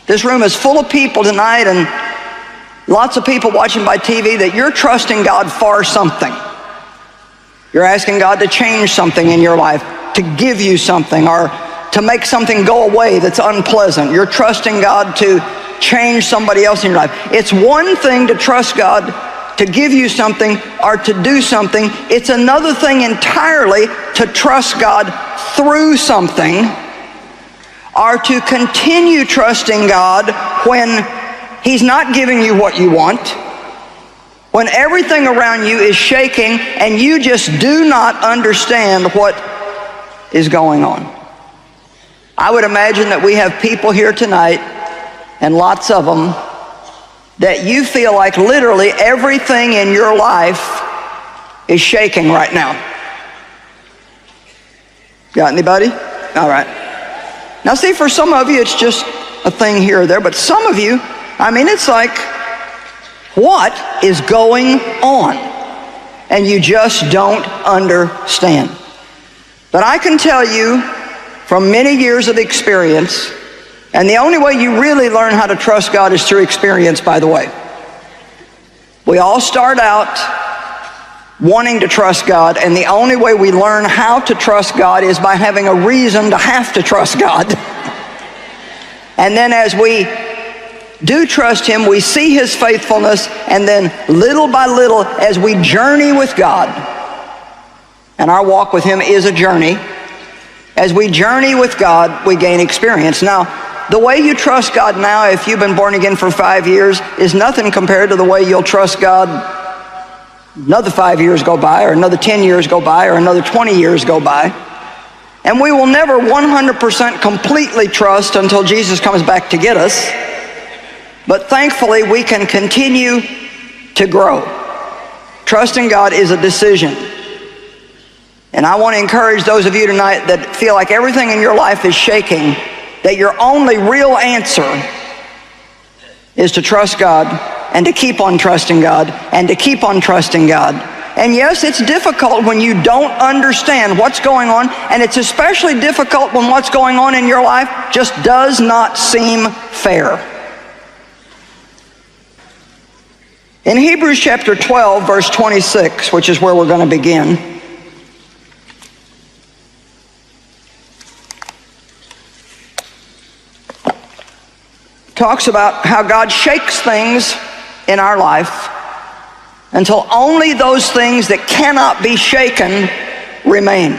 This room is full of people tonight, and lots of people watching by TV, that you're trusting God for something. You're asking God to change something in your life, to give you something, or to make something go away that's unpleasant. You're trusting God to change somebody else in your life. It's one thing to trust God to give you something or to do something. It's another thing entirely to trust God through something, or to continue trusting God when He's not giving you what you want, when everything around you is shaking and you just do not understand what is going on. I would imagine that we have people here tonight, and lots of them, that you feel like literally everything in your life is shaking right now. Got anybody? All right. Now see, for some of you, it's just a thing here or there, but some of you, I mean, it's like, what is going on? And you just don't understand. But I can tell you from many years of experience, and the only way you really learn how to trust God is through experience, by the way. We all start out wanting to trust God, and the only way we learn how to trust God is by having a reason to have to trust God. And then as we do trust Him, we see His faithfulness, and then little by little, as we journey with God, and our walk with Him is a journey, as we journey with God, we gain experience. Now, the way you trust God now, if you've been born again for 5 years, is nothing compared to the way you'll trust God another 5 years go by, or another 10 years go by, or another 20 years go by. And we will never 100% completely trust until Jesus comes back to get us. But thankfully, we can continue to grow. Trusting God is a decision. And I want to encourage those of you tonight that feel like everything in your life is shaking, that your only real answer is to trust God, and to keep on trusting God, and to keep on trusting God. And yes, it's difficult when you don't understand what's going on, and it's especially difficult when what's going on in your life just does not seem fair. In Hebrews chapter 12, verse 26, which is where we're going to begin, talks about how God shakes things in our life until only those things that cannot be shaken remain.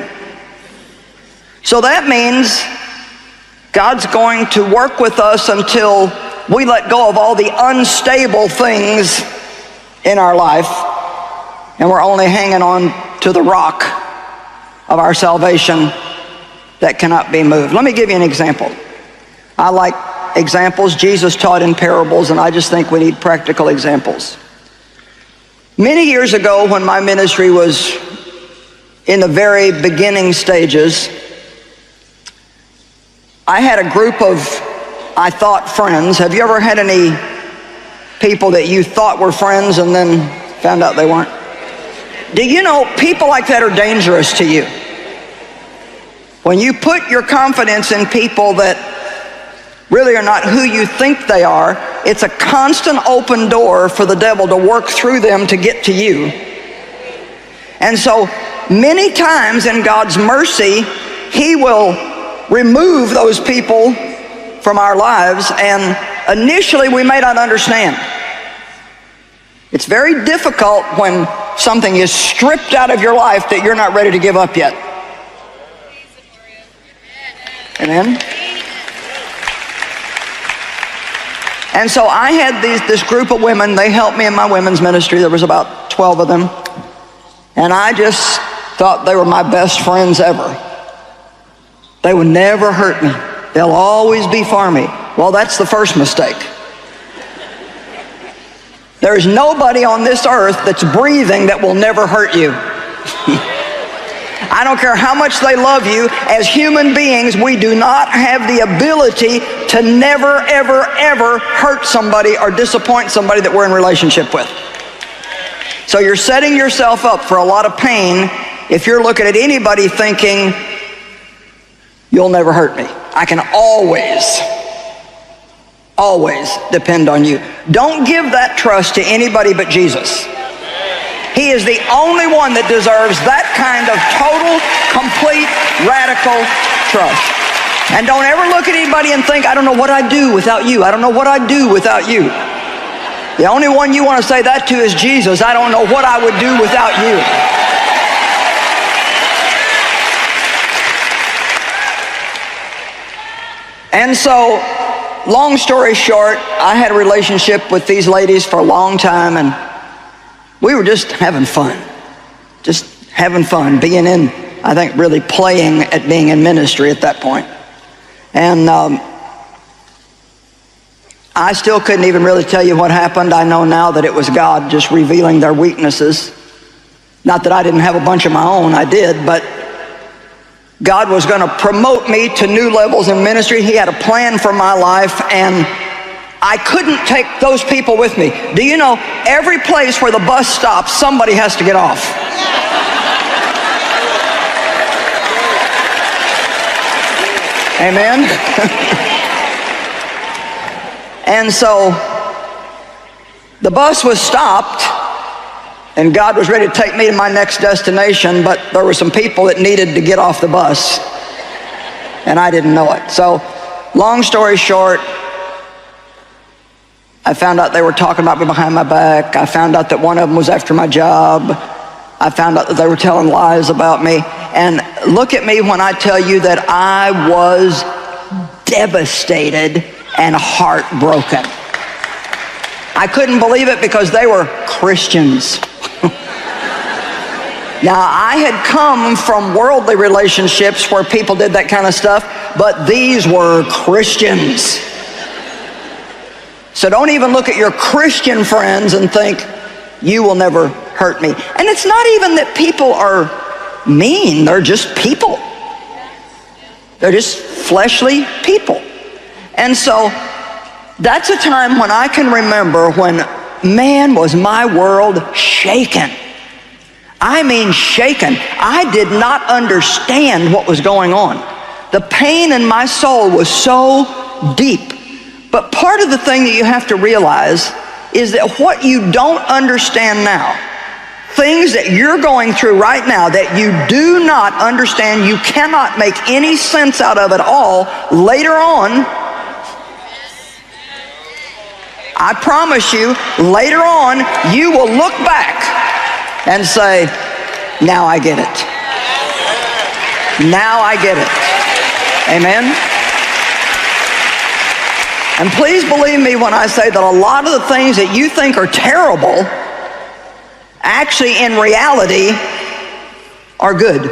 So that means God's going to work with us until we let go of all the unstable things in our life, and we're only hanging on to the rock of our salvation that cannot be moved. Let me give you an example. I like examples. Jesus taught in parables, and I just think we need practical examples. Many years ago, when my ministry was in the very beginning stages, I had a group of, I thought, friends. Have you ever had any people that you thought were friends and then found out they weren't? Do you know people like that are dangerous to you? When you put your confidence in people that really are not who you think they are, it's a constant open door for the devil to work through them to get to you. And so many times in God's mercy, He will remove those people from our lives, and initially we may not understand. It's very difficult when something is stripped out of your life that you're not ready to give up yet. Amen? And so I had this group of women. They helped me in my women's ministry. There was about 12 of them. And I just thought they were my best friends ever. They would never hurt me. They'll always be for me. Well, that's the first mistake. There's nobody on this earth that's breathing that will never hurt you. I don't care how much they love you. As human beings, we do not have the ability to never, ever, ever hurt somebody or disappoint somebody that we're in relationship with. So you're setting yourself up for a lot of pain if you're looking at anybody thinking, you'll never hurt me. I can always always depend on you. Don't give that trust to anybody but Jesus. He is the only one that deserves that kind of total, complete, radical trust. And don't ever look at anybody and think, I don't know what I'd do without you. I don't know what I'd do without you. The only one you want to say that to is Jesus. I don't know what I would do without you. And so, long story short, I had a relationship with these ladies for a long time, and we were just having fun. Just having fun, being in, I think, really playing at being in ministry at that point. And I still couldn't even really tell you what happened. I know now that it was God just revealing their weaknesses. Not that I didn't have a bunch of my own, I did, but God was going to promote me to new levels in ministry. He had a plan for my life, and I couldn't take those people with me. Do you know, every place where the bus stops, somebody has to get off. Amen? And so the bus was stopped, and God was ready to take me to my next destination, but there were some people that needed to get off the bus, and I didn't know it. So, long story short, I found out they were talking about me behind my back. I found out that one of them was after my job. I found out that they were telling lies about me. And look at me when I tell you that I was devastated and heartbroken. I couldn't believe it because they were Christians. Now, I had come from worldly relationships where people did that kind of stuff, but these were Christians. So don't even look at your Christian friends and think, you will never hurt me. And it's not even that people are mean, they're just people. They're just fleshly people. And so that's a time when I can remember when, man, was my world shaken. I mean shaken. I did not understand what was going on. The pain in my soul was so deep. But part of the thing that you have to realize is that what you don't understand now, things that you're going through right now that you do not understand, you cannot make any sense out of at all, later on, I promise you, later on, you will look back and say, now I get it. Now I get it. Amen? And please believe me when I say that a lot of the things that you think are terrible, actually in reality, are good.